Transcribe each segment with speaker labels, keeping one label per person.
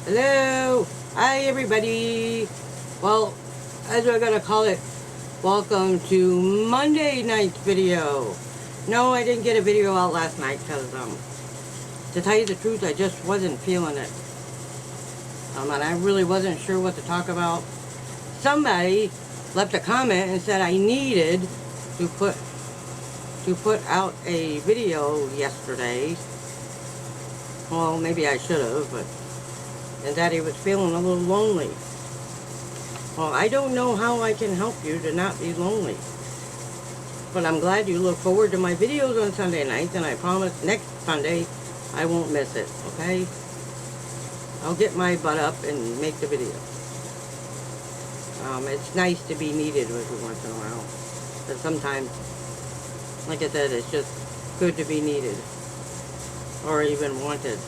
Speaker 1: Hello! Hi everybody! Well, as we're gonna call it, welcome to Monday night's video. No, I didn't get a video out last night because, to tell you the truth, I just wasn't feeling it. And I really wasn't sure what to talk about. Somebody left a comment and said I needed to put out a video yesterday. Well, maybe I should have, but and that he was feeling a little lonely. Well, I don't know how I can help you to not be lonely. But I'm glad you look forward to my videos on Sunday nights, and I promise next Sunday I won't miss it, okay? I'll get my butt up and make the video. It's nice to be needed every once in a while. But sometimes, like I said, it's just good to be needed. Or even wanted.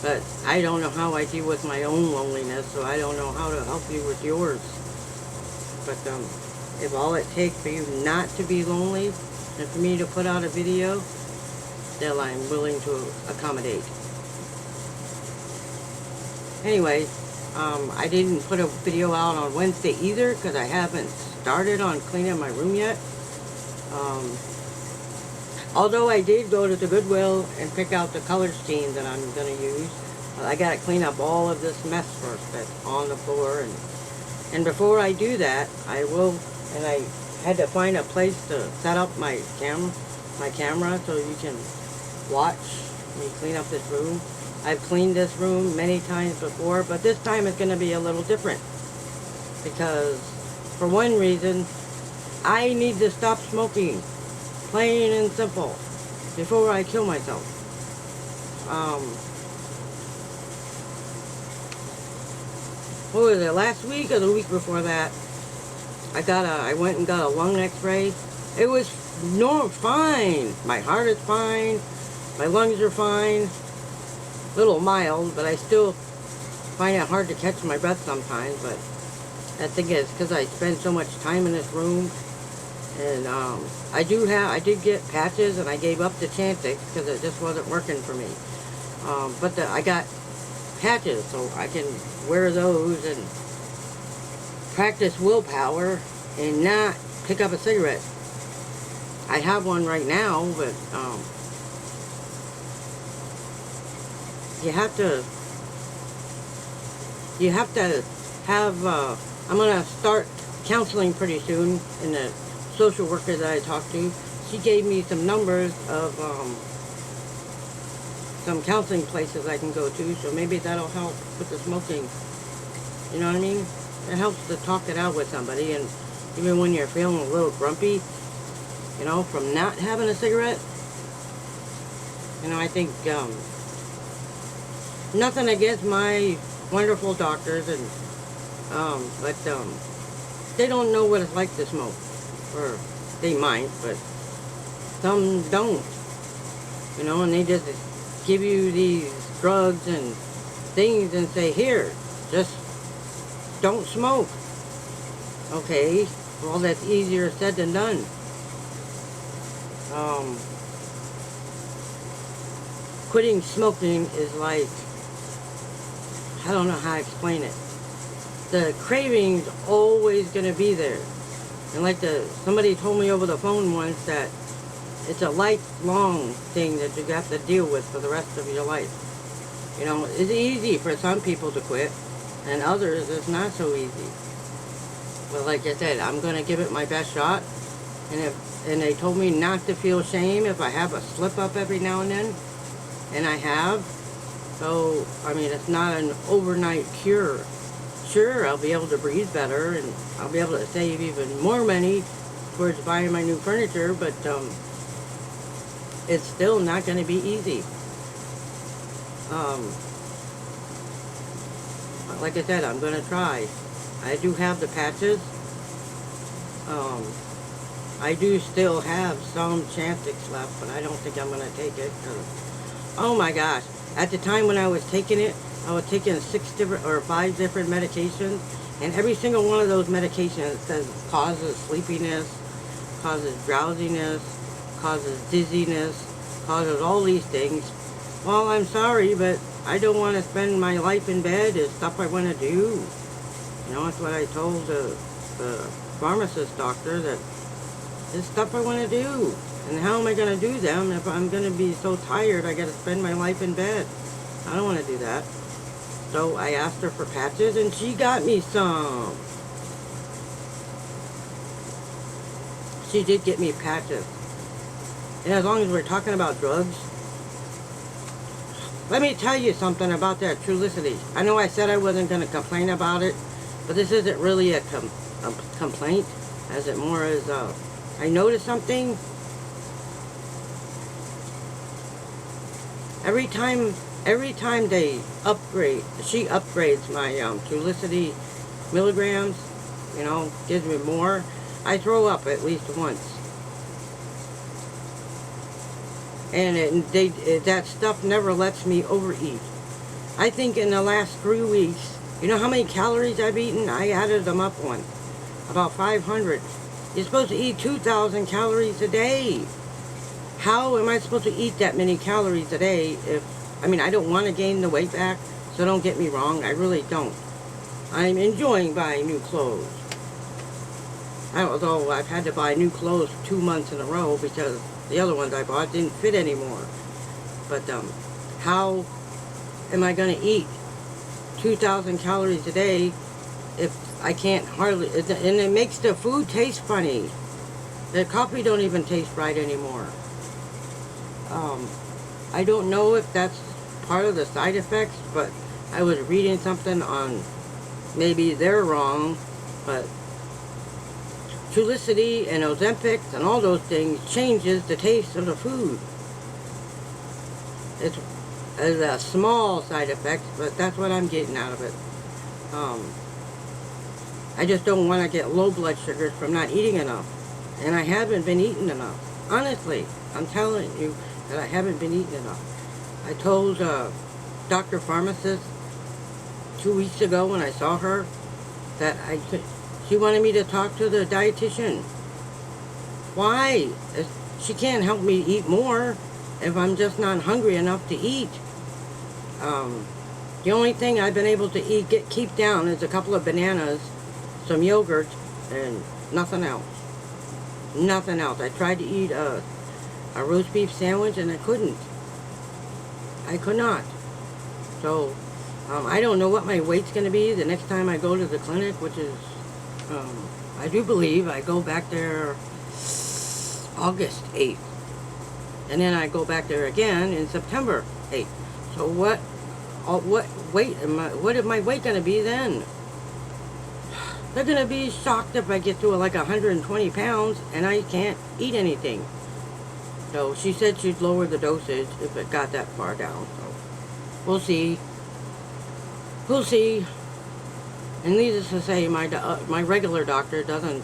Speaker 1: But I don't know how I deal with my own loneliness, so I don't know how to help you with yours. But if all it takes for you not to be lonely and for me to put out a video, still I'm willing to accommodate. Anyway, I didn't put a video out on Wednesday either because I haven't started on cleaning my room yet. Although I did go to the Goodwill and pick out the color scheme that I'm going to use, I got to clean up all of this mess first that's on the floor. And before I do that, I had to find a place to set up my camera so you can watch me clean up this room. I've cleaned this room many times before, but this time it's going to be a little different. Because, for one reason, I need to stop smoking. Plain and simple, before I kill myself. What was it, last week or the week before that? I went and got a lung x-ray. It was fine. My heart is fine. My lungs are fine. A little mild, but I still find it hard to catch my breath sometimes. But I think it's because I spend so much time in this room. And I did get patches, and I gave up the Chantix because it just wasn't working for me. But I got patches, so I can wear those and practice willpower and not pick up a cigarette. I have one right now, but you have to have. I'm gonna start counseling pretty soon in the social worker that I talked to. She gave me some numbers of some counseling places I can go to, so maybe that'll help with the smoking. You know what I mean? It helps to talk it out with somebody, and even when you're feeling a little grumpy, you know, from not having a cigarette, you know, I think nothing against my wonderful doctors, and but they don't know what it's like to smoke. Or they might, but some don't, you know, and they just give you these drugs and things and say, here, just don't smoke. Okay, well, that's easier said than done. Quitting smoking is like, I don't know how to explain it. The craving's always going to be there. And like somebody told me over the phone once that it's a lifelong thing that you have to deal with for the rest of your life. You know, it's easy for some people to quit, and others it's not so easy. But like I said, I'm going to give it my best shot. And they told me not to feel shame if I have a slip up every now and then. And I have. So, I mean, it's not an overnight cure. Sure, I'll be able to breathe better, and I'll be able to save even more money towards buying my new furniture, but it's still not going to be easy. Like I said, I'm going to try. I do have the patches. I do still have some Chantix left, but I don't think I'm going to take it. Oh my gosh. At the time when I was taking it, I was taking 5 different medications, and every single one of those medications says causes sleepiness, causes drowsiness, causes dizziness, causes all these things. Well, I'm sorry, but I don't want to spend my life in bed. It's stuff I want to do. You know, that's what I told the pharmacist doctor, that it's stuff I want to do. And how am I going to do them if I'm going to be so tired I got to spend my life in bed? I don't want to do that. So I asked her for patches, and she got me some. She did get me patches. And as long as we're talking about drugs, let me tell you something about that Trulicity. I know I said I wasn't going to complain about it, but this isn't really a complaint, as it more as I noticed something. Every time they upgrade, she upgrades my Trulicity milligrams, you know, gives me more, I throw up at least once. And that stuff never lets me overeat. I think in the last 3 weeks, you know how many calories I've eaten? I added them up one. About 500. You're supposed to eat 2,000 calories a day. How am I supposed to eat that many calories a day if, I mean, I don't want to gain the weight back, so don't get me wrong, I really don't. I'm enjoying buying new clothes. Although I've had to buy new clothes 2 months in a row because the other ones I bought didn't fit anymore. But how am I going to eat 2,000 calories a day if I can't hardly, and it makes the food taste funny. The coffee don't even taste right anymore. I don't know if that's part of the side effects, but I was reading something on, maybe they're wrong, but Trulicity and Ozempic and all those things changes the taste of the food. It's a small side effect, but that's what I'm getting out of it. I just don't want to get low blood sugars from not eating enough. And I haven't been eating enough. Honestly, I'm telling you that I haven't been eating enough. I told Dr. Pharmacist 2 weeks ago when I saw her that she wanted me to talk to the dietitian. Why? She can't help me eat more if I'm just not hungry enough to eat. The only thing I've been able to keep down is a couple of bananas, some yogurt, and nothing else. Nothing else. I tried to eat a roast beef sandwich and I couldn't. I could not. So, I don't know what my weight's going to be the next time I go to the clinic, which is, I do believe I go back there August 8th. And then I go back there again in September 8th. So what is my weight going to be then? They're going to be shocked if I get to like 120 pounds and I can't eat anything. So she said she'd lower the dosage if it got that far down. So we'll see. We'll see. And needless to say, my regular doctor doesn't,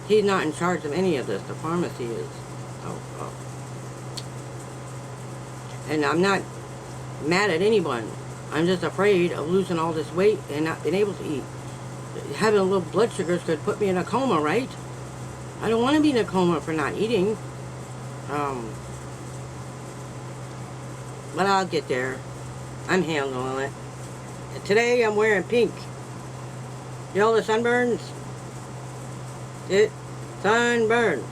Speaker 1: he's not in charge of any of this. The pharmacy is. So, and I'm not mad at anyone. I'm just afraid of losing all this weight and not being able to eat. Having low blood sugars could put me in a coma, right? I don't want to be in a coma for not eating. But I'll get there. I'm handling it. Today I'm wearing pink. You know the sunburns? It sunburns.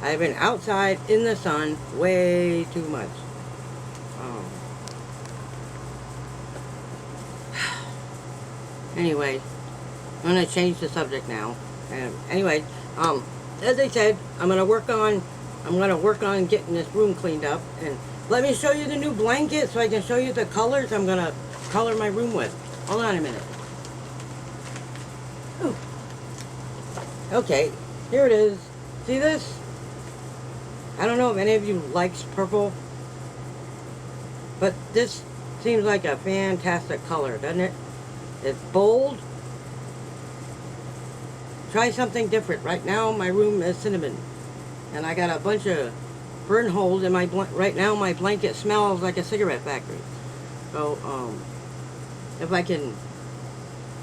Speaker 1: I've been outside in the sun way too much. Anyway, I'm going to change the subject now. Anyway, as I said, I'm going to work on getting this room cleaned up. And let me show you the new blanket so I can show you the colors I'm going to color my room with. Hold on a minute. Ooh. Okay, here it is. See this? I don't know if any of you likes purple, but this seems like a fantastic color, doesn't it? It's bold. Try something different. Right now my room is cinnamon, and I got a bunch of burn holes in my right now my blanket smells like a cigarette factory. So if I can,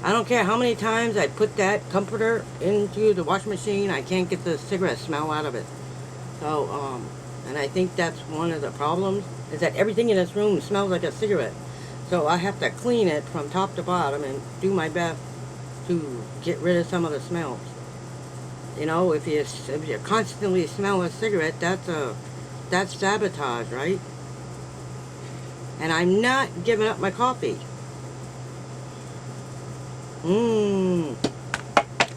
Speaker 1: I don't care how many times I put that comforter into the washing machine, I can't get the cigarette smell out of it. So and I think that's one of the problems. is that everything in this room smells like a cigarette. So I have to clean it from top to bottom and do my best to get rid of some of the smells. You know, if you constantly smell a cigarette, that's sabotage, right? And I'm not giving up my coffee.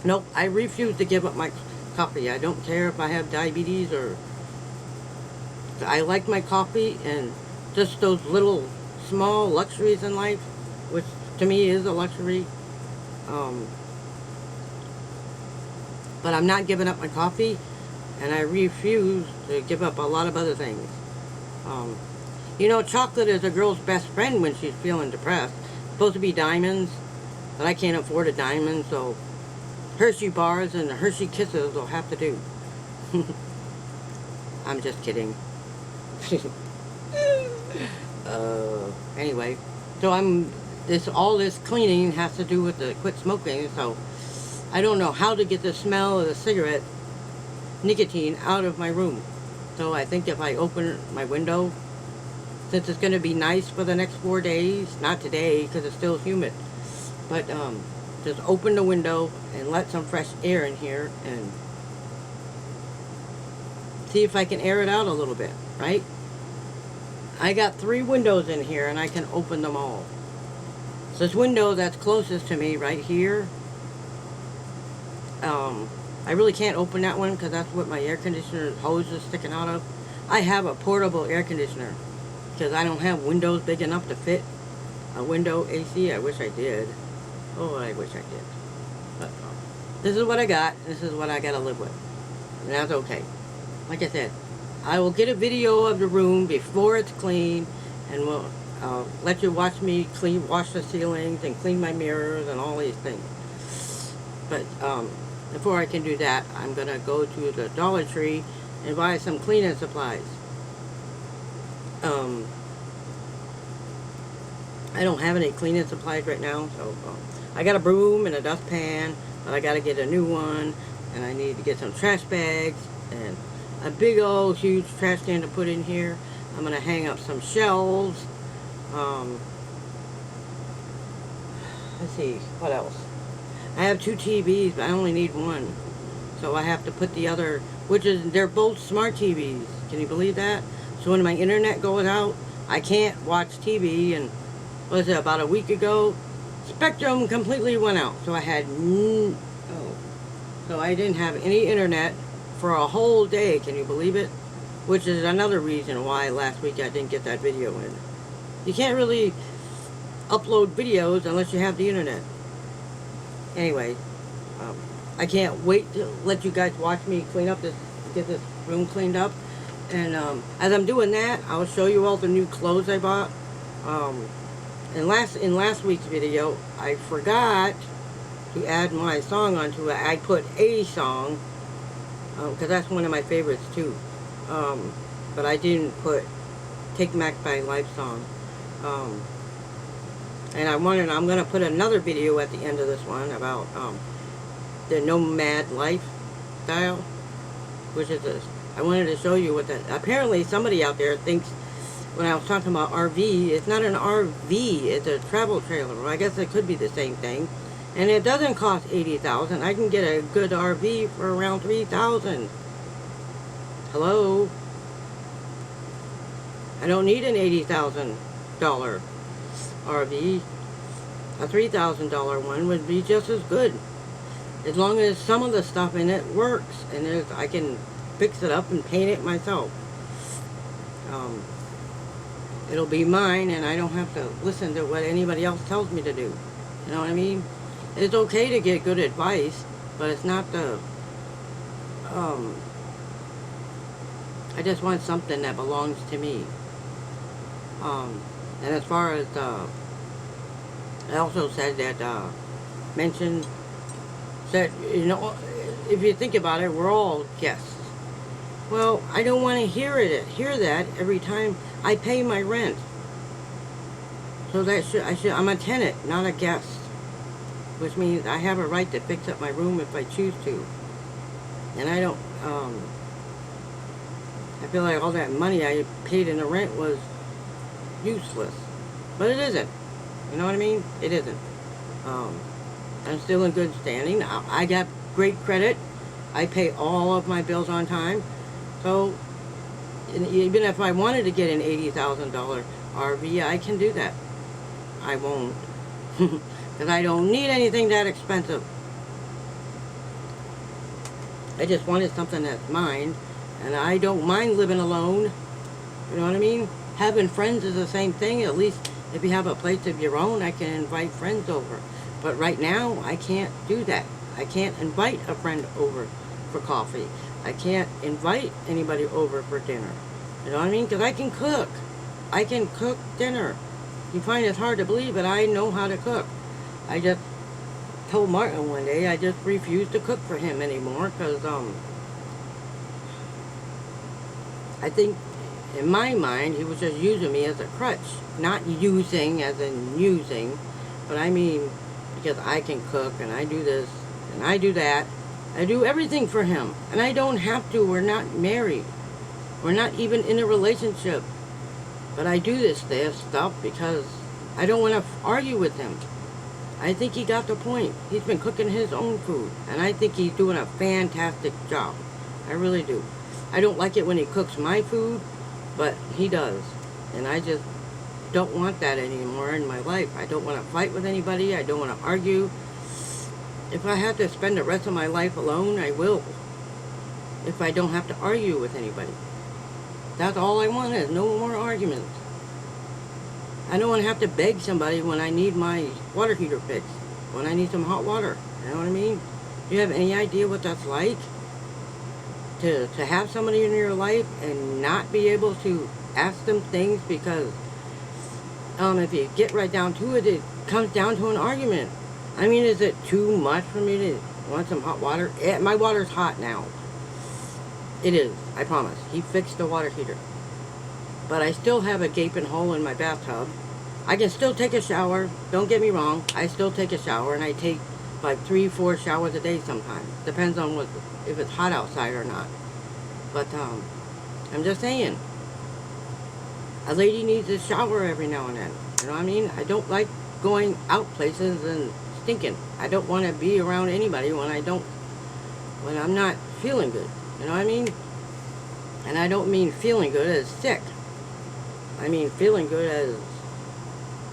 Speaker 1: Nope, I refuse to give up my coffee. I don't care if I have diabetes or... I like my coffee and just those little small luxuries in life, which to me is a luxury. But I'm not giving up my coffee, and I refuse to give up a lot of other things. You know, chocolate is a girl's best friend when she's feeling depressed. It's supposed to be diamonds, but I can't afford a diamond, so Hershey bars and the Hershey Kisses will have to do. I'm just kidding. Anyway, so all this cleaning has to do with the quit smoking, so I don't know how to get the smell of the cigarette nicotine out of my room. So I think if I open my window, since it's going to be nice for the next 4 days, not today because it's still humid, but just open the window and let some fresh air in here and see if I can air it out a little bit, right? I got 3 windows in here and I can open them all. So this window that's closest to me right here, I really can't open that one because that's what my air conditioner hose is sticking out of. I have a portable air conditioner because I don't have windows big enough to fit a window AC. I wish I did. Oh, I wish I did. But this is what I got. This is what I got to live with. And that's okay. Like I said, I will get a video of the room before it's clean, and we'll let you watch me wash the ceilings and clean my mirrors and all these things. But before I can do that, I'm going to go to the Dollar Tree and buy some cleaning supplies. I don't have any cleaning supplies right now, so I got a broom and a dustpan, but I got to get a new one, and I need to get some trash bags and a big old huge trash can to put in here. I'm going to hang up some shelves. Let's see, what else? I have 2 TVs, but I only need one. So I have to put the other, they're both smart TVs. Can you believe that? So when my internet goes out, I can't watch TV, and what was it, about a week ago, Spectrum completely went out. So I had, so I didn't have any internet for a whole day. Can you believe it? Which is another reason why last week I didn't get that video in. You can't really upload videos unless you have the internet. Anyway, I can't wait to let you guys watch me get this room cleaned up. And as I'm doing that, I'll show you all the new clothes I bought. In last week's video, I forgot to add my song onto it. I put a song, because that's one of my favorites too. But I didn't put Take Mac by Life song. And I'm going to put another video at the end of this one about the Nomad lifestyle, which is I wanted to show you what that, apparently somebody out there thinks when I was talking about RV, it's not an RV, it's a travel trailer. Well, I guess it could be the same thing. And it doesn't cost $80,000. I can get a good RV for around $3,000. Hello? I don't need an $80,000 RV. A $3,000 one would be just as good, as long as some of the stuff in it works and I can fix it up and paint it myself. It'll be mine, and I don't have to listen to what anybody else tells me to do. You know what I mean? It's okay to get good advice, but it's not the I just want something that belongs to me. And as far as I also said that said, you know, if you think about it, we're all guests. Well, I don't want to hear that every time I pay my rent. So I'm a tenant, not a guest, which means I have a right to fix up my room if I choose to. And I don't. I feel like all that money I paid in the rent was useless. But it isn't. You know what I mean? It isn't. I'm still in good standing. I got great credit. I pay all of my bills on time. So, even if I wanted to get an $80,000 RV, I can do that. I won't. Because I don't need anything that expensive. I just wanted something that's mine. And I don't mind living alone. You know what I mean? Having friends is the same thing. At least if you have a place of your own, I can invite friends over. But right now, I can't do that. I can't invite a friend over for coffee. I can't invite anybody over for dinner. You know what I mean? Because I can cook. I can cook dinner. You find it hard to believe, but I know how to cook. I just told Martin one day I just refused to cook for him anymore because I think in my mind he was just using me as a crutch. Not using as in using, but I mean because I can cook and I do this and I do that. I do everything for him and I don't have to. We're not married. We're not even in a relationship. But I do this stuff because I don't want to argue with him. I think he got the point. He's been cooking his own food. And I think he's doing a fantastic job. I really do. I don't like it when he cooks my food, but he does. And I just don't want that anymore in my life. I don't want to fight with anybody. I don't want to argue. If I have to spend the rest of my life alone, I will. If I don't have to argue with anybody. That's all I want is no more arguments. I don't want to have to beg somebody when I need my water heater fixed. When I need some hot water. You know what I mean? Do you have any idea what that's like? To have somebody in your life and not be able to ask them things because if you get right down to it, it comes down to an argument. I mean, is it too much for me to want some hot water? My water's hot now. It is, I promise. He fixed the water heater. But I still have a gaping hole in my bathtub. I can still take a shower. Don't get me wrong. I still take a shower, and I take like 3-4 showers a day sometimes. Depends on if it's hot outside or not. But I'm just saying. A lady needs a shower every now and then. You know what I mean? I don't like going out places and stinking. I don't want to be around anybody when I'm not feeling good. You know what I mean? And I don't mean feeling good as sick. I mean feeling good as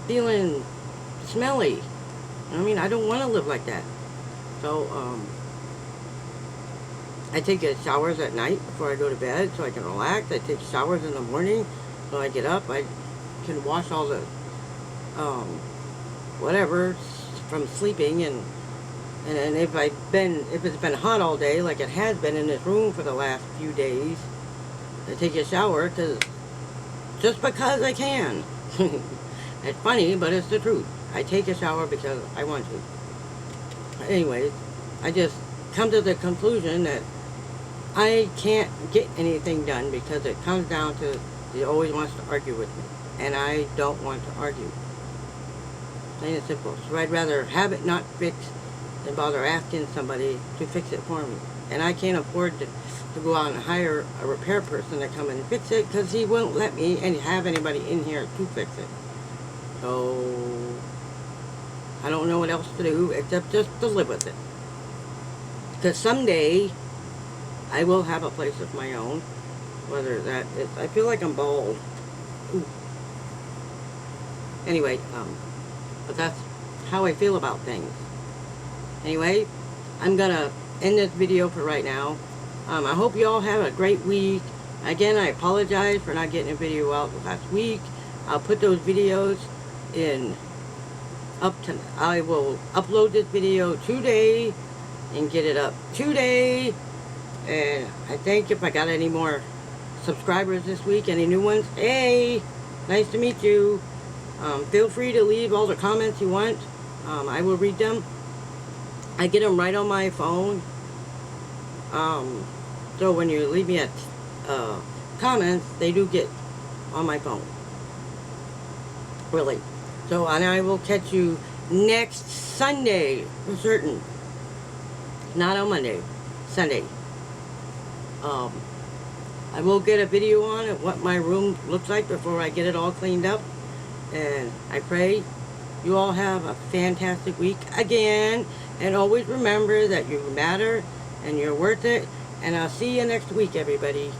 Speaker 1: feeling smelly. You know what I mean? I don't want to live like that. So, I take showers at night before I go to bed so I can relax. I take showers in the morning so I get up. I can wash all the, whatever from sleeping and if it's been hot all day, like it has been in this room for the last few days, I take a shower just because I can. It's funny, but it's the truth. I take a shower because I want to. Anyways, I just come to the conclusion that I can't get anything done because it comes down to he always wants to argue with me, and I don't want to argue. Plain and simple. So I'd rather have it not fixed than bother asking somebody to fix it for me. And I can't afford to go out and hire a repair person to come and fix it because he won't let me and have anybody in here to fix it. So I don't know what else to do except just to live with it. Because someday I will have a place of my own. Whether that is, I feel like I'm bald. Ooh. Anyway, but that's how I feel about things. Anyway, I'm gonna end this video for right now. I hope you all have a great week. Again, I apologize for not getting a video out last week. I'll put those videos in I will upload this video today and get it up today. And I think if I got any more subscribers this week, any new ones, hey, nice to meet you. Feel free to leave all the comments you want. I will read them. I get them right on my phone. So when you leave me a comments, they do get on my phone. Really. So, and I will catch you next Sunday for certain. Not on Monday. Sunday. I will get a video on what my room looks like before I get it all cleaned up. And I pray you all have a fantastic week again. And always remember that you matter and you're worth it. And I'll see you next week, everybody.